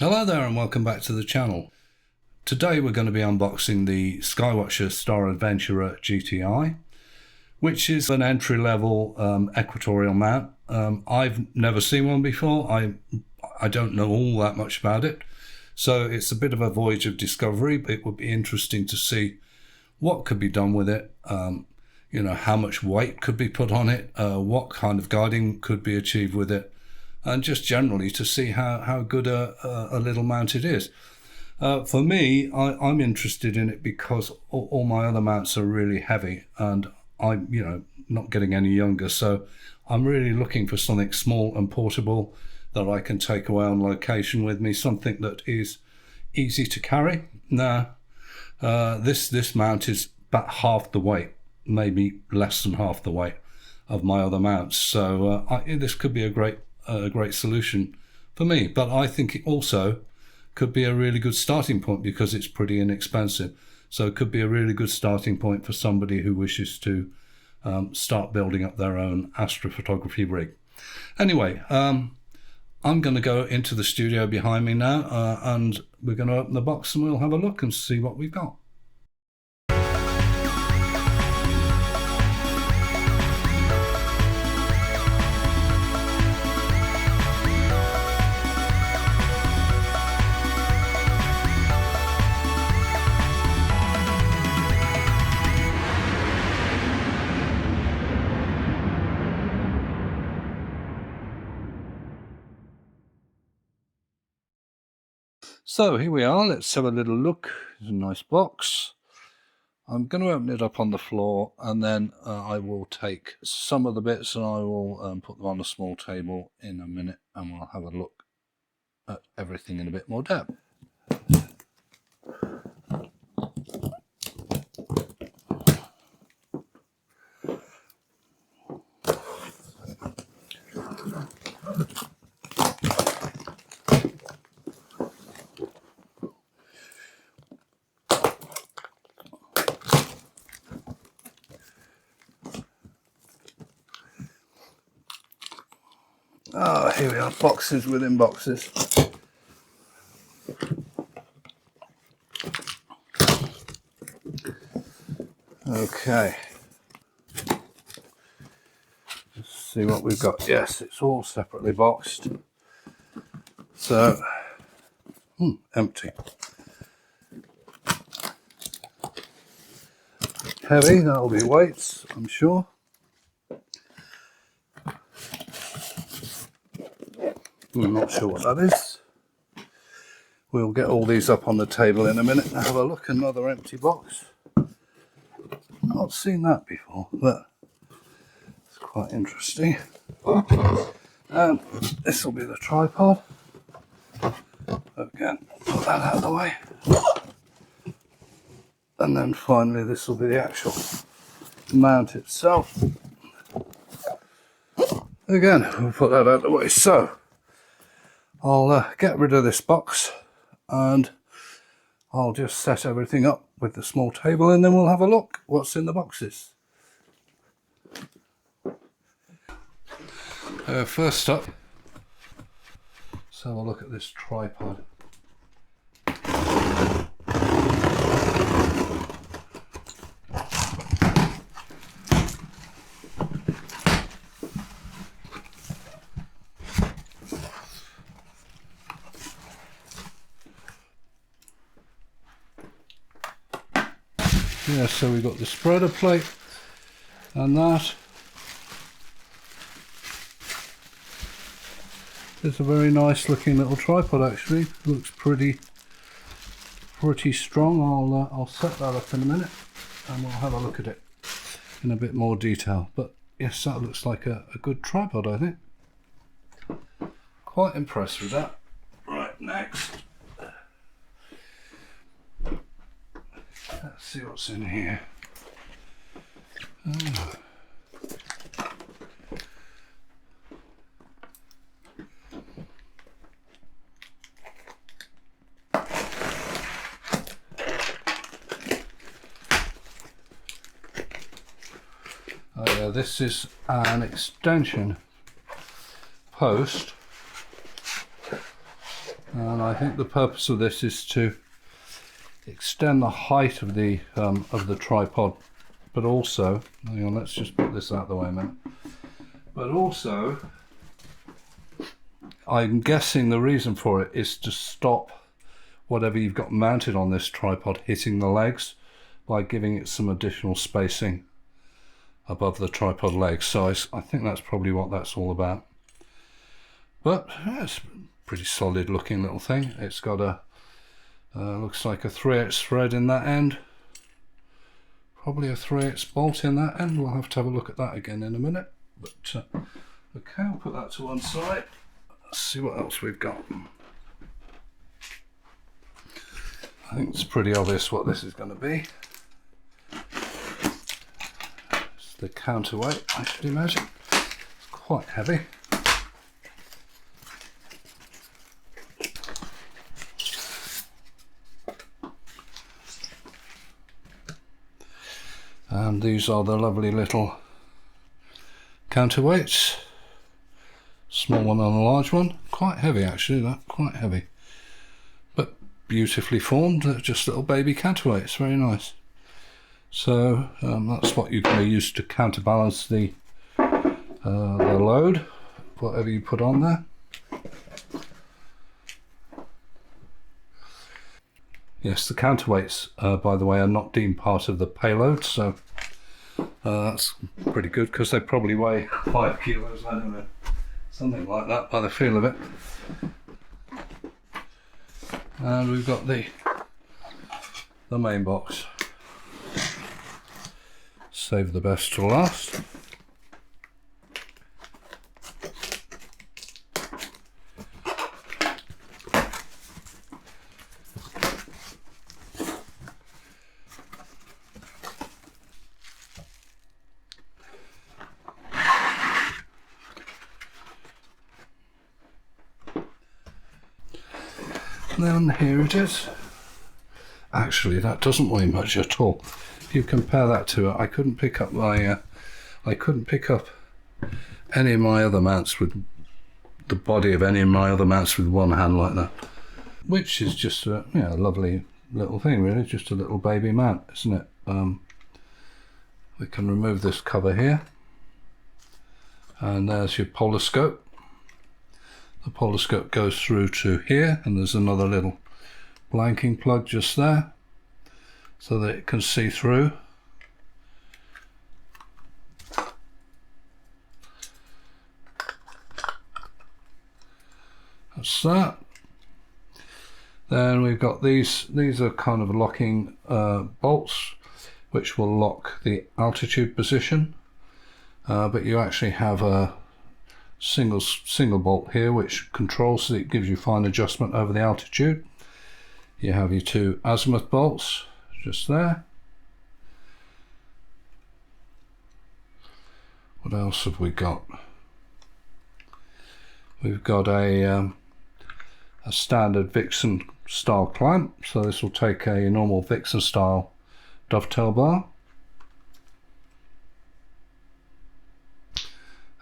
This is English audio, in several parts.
Hello there and welcome back to the channel. Today we're going to be unboxing the Skywatcher Star Adventurer GTI, which is an entry-level Equatorial mount. I've never seen one before. I don't know all that much about it, so it's a bit of a voyage of discovery. It would be interesting to see what could be done with it, how much weight could be put on it, what kind of guiding could be achieved with it, and just generally to see how good a little mount it is. For me, I'm interested in it because all my other mounts are really heavy, and I'm not getting any younger, so I'm really looking for something small and portable that I can take away on location with me, something that is easy to carry. Now, this mount is about half the weight, maybe less than half the weight of my other mounts, so this could be a great solution for me. But I think it also could be a really good starting point because it's pretty inexpensive. So it could be a really good starting point for somebody who wishes to start building up their own astrophotography rig. Anyway, I'm going to go into the studio behind me now, and we're going to open the box and we'll have a look and see what we've got. So here we are, let's have a little look. It's a nice box. I'm going to open it up on the floor, and then I will take some of the bits and I will put them on a small table in a minute, and we'll have a look at everything in a bit more depth. Oh, here we are, boxes within boxes. Okay. Let's see what we've got. Yes, it's all separately boxed. So, empty. Heavy, that'll be weights, I'm sure. I'm not sure what that is. We'll get all these up on the table in a minute and have a look. Another empty box. Not seen that before, but it's quite interesting. And this will be the tripod. Again, put that out of the way. And then finally this will be the actual mount itself. Again, we'll put that out of the way. So I'll get rid of this box and I'll just set everything up with the small table, and then we'll have a look what's in the boxes. First up, let's have a look at this tripod. Yeah, so we've got the spreader plate and that. It's a very nice looking little tripod actually. Looks pretty strong. I'll set that up in a minute and we'll have a look at it in a bit more detail. But yes, that looks like a good tripod, I think. Quite impressed with that. Right, next. Let's see what's in here. Oh. Oh yeah, this is an extension post And I think the purpose of this is to extend the height of the tripod, but also, hang on, let's just put this out of the way a minute. But also, I'm guessing the reason for it is to stop whatever you've got mounted on this tripod hitting the legs by giving it some additional spacing above the tripod legs. So I think that's probably what that's all about. But yeah, it's a pretty solid looking little thing. It's got a looks like a 3/8 thread in that end, probably a 3/8 bolt in that end. We'll have to have a look at that again in a minute. But okay, I'll put that to one side. Let's see what else we've got. I think it's pretty obvious what this is going to be. It's the counterweight, I should imagine. It's quite heavy. And these are the lovely little counterweights. Small one and a large one. Quite heavy actually, that, quite heavy. But beautifully formed, just little baby counterweights, very nice. So that's what you're going to use to counterbalance the load, whatever you put on there. Yes, the counterweights, by the way, are not deemed part of the payload, so that's pretty good because they probably weigh 5 kilos, I don't know, something like that by the feel of it. And we've got the main box. Save the best to last. Then here it is. Actually, that doesn't weigh much at all. If you compare that to it, I couldn't pick up any of my other mounts with the body of any of my other mounts with one hand like that, which is just a lovely little thing, really, just a little baby mount, isn't it? We can remove this cover here, and there's your polar scope. The polar scope goes through to here, and there's another little blanking plug just there so that it can see through. That's that. Then we've got these are kind of locking bolts which will lock the altitude position, but you actually have a single bolt here which controls, so it gives you fine adjustment over the altitude. You have your two azimuth bolts just there. What else have we got? We've got a standard Vixen style clamp, so this will take a normal Vixen style dovetail bar,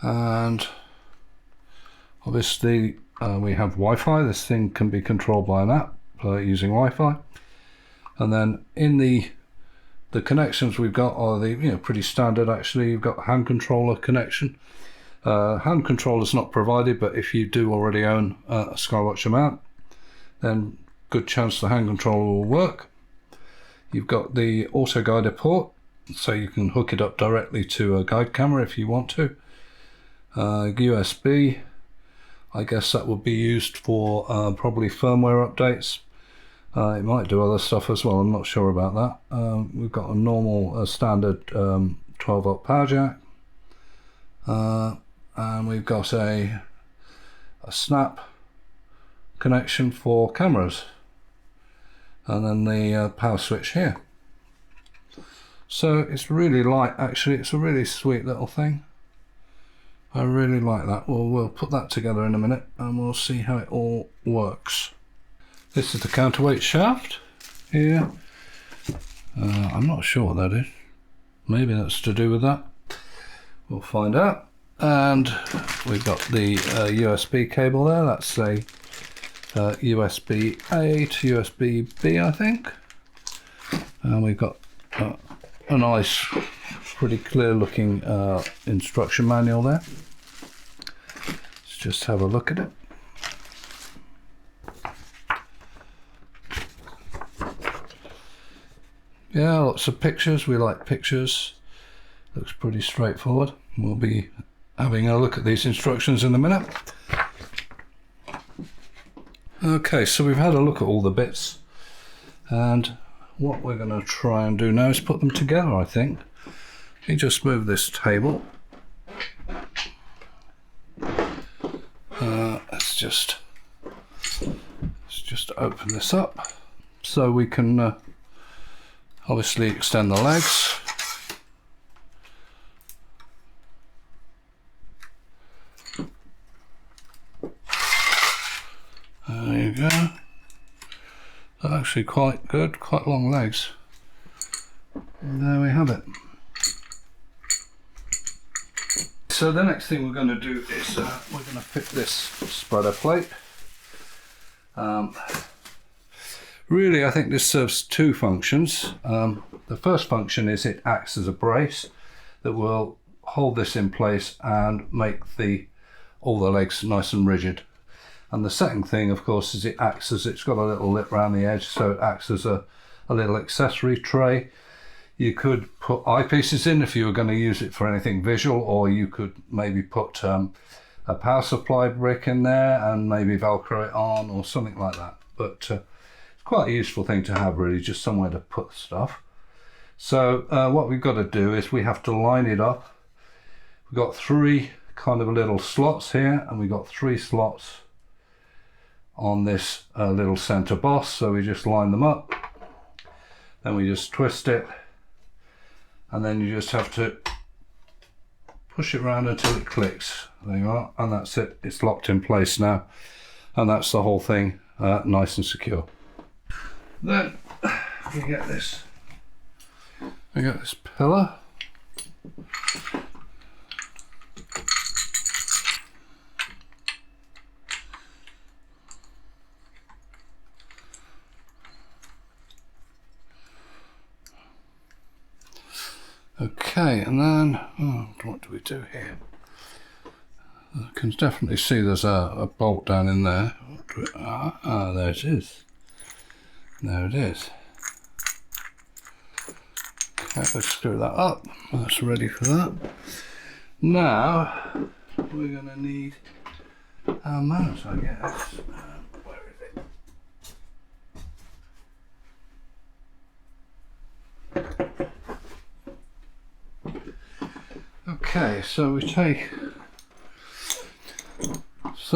and obviously we have Wi-Fi. This thing can be controlled by an app using Wi-Fi. And then in the connections we've got are the pretty standard actually. You've got hand controller connection. Hand controller is not provided, but if you do already own a Skywatcher mount, then good chance the hand controller will work. You've got the auto guider port, so you can hook it up directly to a guide camera if you want to. USB, I guess that would be used for probably firmware updates. It might do other stuff as well, I'm not sure about that. We've got a normal standard 12 volt power jack, and we've got a snap connection for cameras, and then the power switch here. So it's really light actually, it's a really sweet little thing. I really like that. We'll put that together in a minute and we'll see how it all works. This is the counterweight shaft here. I'm not sure what that is. Maybe that's to do with that. We'll find out. And we've got the USB cable there. That's a USB A to USB B, I think. And we've got a nice, pretty clear looking instruction manual there. Let's just have a look at it. Yeah, lots of pictures. We like pictures. Looks pretty straightforward. We'll be having a look at these instructions in a minute. Okay, so we've had a look at all the bits, and what we're going to try and do now is put them together, I think. Let me just move this table. Let's just open this up so we can obviously extend the legs. There you go. They're actually quite good, quite long legs. And there we have it. So the next thing we're going to do is we're going to fit this spreader plate. Really, I think this serves two functions. The first function is it acts as a brace that will hold this in place and make all the legs nice and rigid. And the second thing, of course, is it's got a little lip around the edge, so it acts as a little accessory tray. You could put eyepieces in if you were going to use it for anything visual, or you could maybe put a power supply brick in there and maybe Velcro it on or something like that. But it's quite a useful thing to have, really, just somewhere to put stuff. So what we've got to do is we have to line it up. We've got three kind of little slots here, and we've got three slots on this little center boss, so we just line them up, then we just twist it, and then you just have to push it around until it clicks. There you are, and that's it. It's locked in place now, and that's the whole thing, nice and secure. Then we get this pillar. Okay, and then what do we do here? I can definitely see there's a bolt down in there. There it is. There it is. Okay, let's screw that up. That's ready for that. Now we're going to need our mount, I guess. Where is it? Okay, so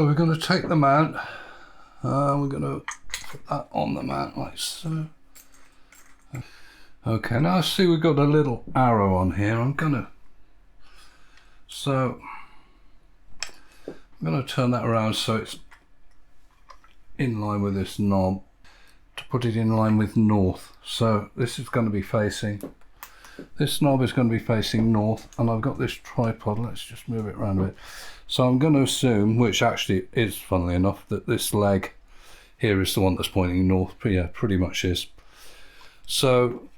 we're going to take the mount, we're going to put that on the mount like so. Okay, now I see we've got a little arrow on here. I'm going to turn that around so it's in line with this knob to put it in line with north. So this is going to be facing, this knob is going to be facing north, and I've got this tripod. Let's just move it around a bit. So I'm going to assume, which actually is funnily enough, that this leg here is the one that's pointing north. Yeah, pretty much is. So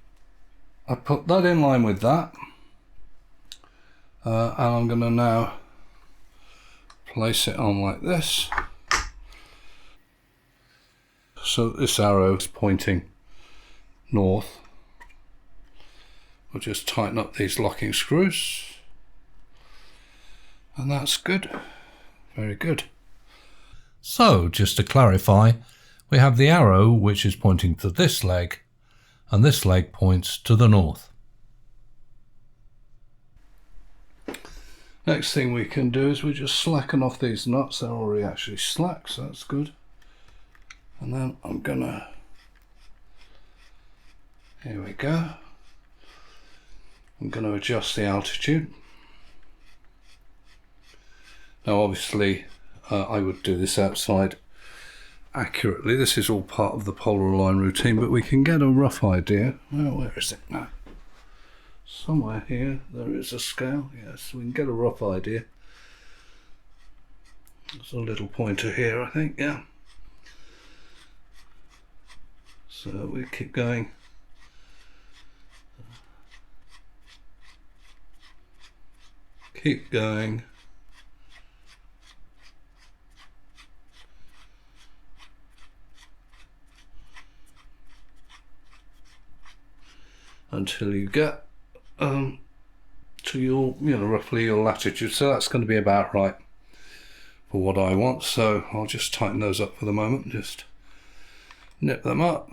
I put that in line with that, and I'm going to now place it on like this. So this arrow is pointing north. We'll just tighten up these locking screws, and that's good. Very good. So just to clarify, we have the arrow which is pointing to this leg, and this leg points to the north. Next thing we can do is we just slacken off these nuts. They're already actually slack, so that's good. And then I'm gonna, here we go. I'm going to adjust the altitude. Now obviously I would do this outside accurately. This is all part of the polar line routine, but we can get a rough idea. Well, where is it now? Somewhere here there is a scale. Yes, we can get a rough idea. There's a little pointer here, I think, yeah. So we keep going. Keep going. Until you get to your, roughly your latitude. So that's going to be about right for what I want. So I'll just tighten those up for the moment. Just nip them up.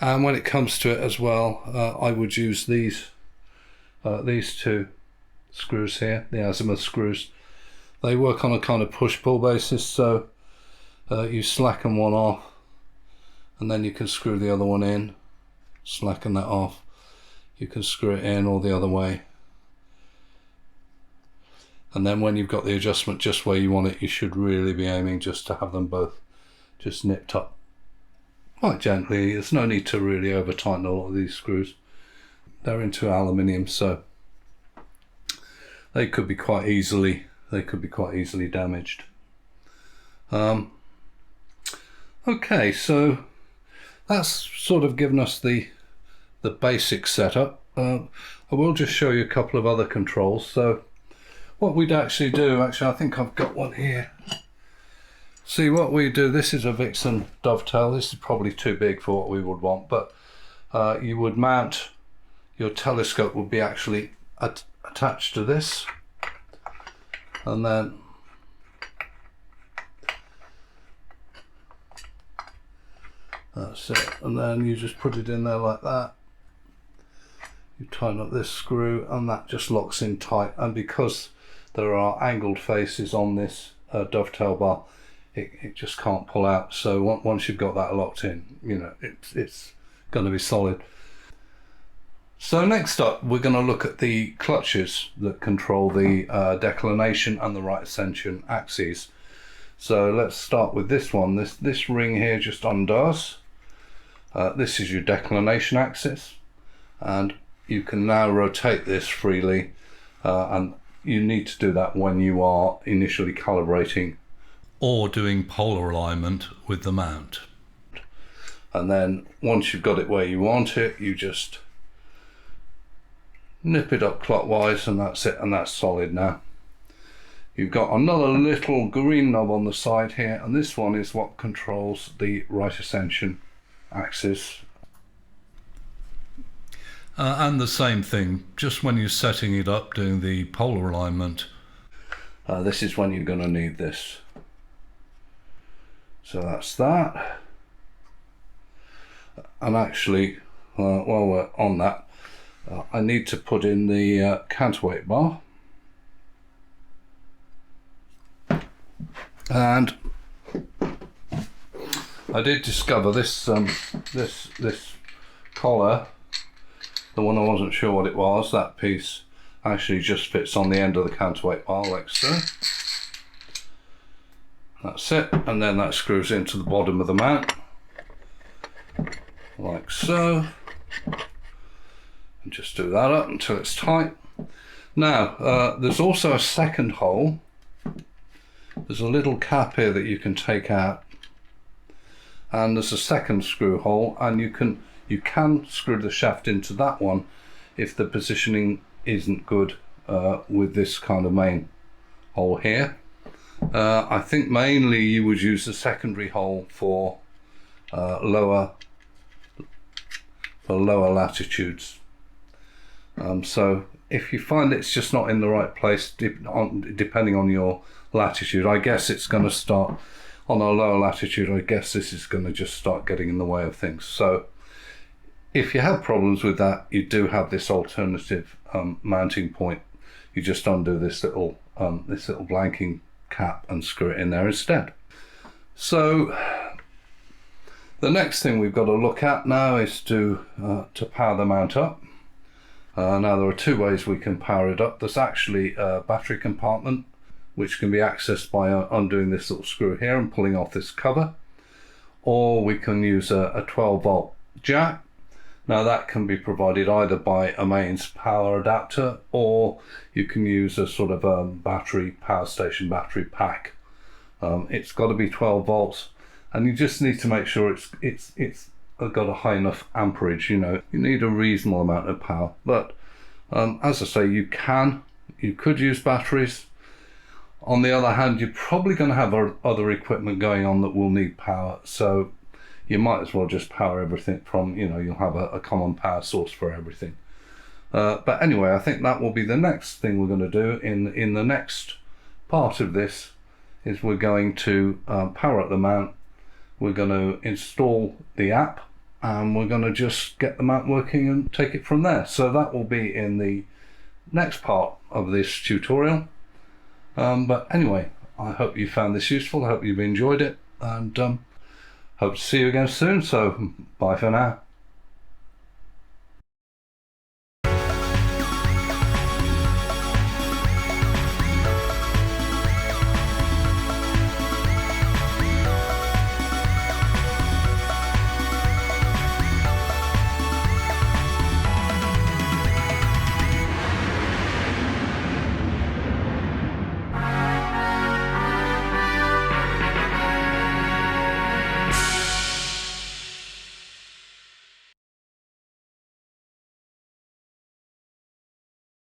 And when it comes to it as well, I would use these two screws here, the azimuth screws. They work on a kind of push-pull basis, so you slacken one off and then you can screw the other one in, slacken that off, you can screw it in or the other way, and then when you've got the adjustment just where you want it, you should really be aiming just to have them both just nipped up quite gently. There's no need to really over tighten a lot of these screws. They're into aluminium, so they could be quite easily damaged. Okay, so that's sort of given us the basic setup. I will just show you a couple of other controls. So what we'd actually do, I think I've got one here. See what we do, this is a Vixen dovetail. This is probably too big for what we would want, but you would mount, your telescope would be actually attached to this, and then that's it, and then you just put it in there like that. You tighten up this screw and that just locks in tight, and because there are angled faces on this dovetail bar, it just can't pull out. So once you've got that locked in, it's going to be solid. So next up, we're going to look at the clutches that control the declination and the right ascension axes. So let's start with this one. This ring here just undoes. This is your declination axis, and you can now rotate this freely, and you need to do that when you are initially calibrating or doing polar alignment with the mount. And then once you've got it where you want it, you just nip it up clockwise, and that's it, and that's solid now. You've got another little green knob on the side here, and this one is what controls the right ascension axis. And the same thing, just when you're setting it up, doing the polar alignment, this is when you're going to need this. So that's that. And actually, while we're on that, I need to put in the counterweight bar. And I did discover this this collar, the one I wasn't sure what it was, that piece actually just fits on the end of the counterweight bar like so. That's it, and then that screws into the bottom of the mount like so, and just do that up until it's tight. Now there's also a second hole. There's a little cap here that you can take out, and there's a second screw hole, and you can screw the shaft into that one if the positioning isn't good with this kind of main hole here. I think mainly you would use the secondary hole for lower latitudes. So if you find it's just not in the right place, depending on your latitude, I guess it's going to start on a lower latitude. I guess this is going to just start getting in the way of things. So if you have problems with that, you do have this alternative mounting point. You just undo this little blanking cap and screw it in there instead. So the next thing we've got to look at now is to power the mount up. Now there are two ways we can power it up. There's actually a battery compartment which can be accessed by undoing this little screw here and pulling off this cover, or we can use a 12 volt jack. Now that can be provided either by a mains power adapter, or you can use a sort of a battery power station battery pack. It's got to be 12 volts, and you just need to make sure it's got a high enough amperage. You know, you need a reasonable amount of power, but as I say, you could use batteries. On the other hand, you're probably going to have other equipment going on that will need power, so you might as well just power everything from, you know, you'll have a common power source for everything. But anyway, I think that will be the next thing we're going to do in the next part of this, is we're going to power up the mount, we're going to install the app, and we're going to just get the mount working and take it from there. So that will be in the next part of this tutorial. But anyway, I hope you found this useful, I hope you've enjoyed it, and hope to see you again soon. So bye for now.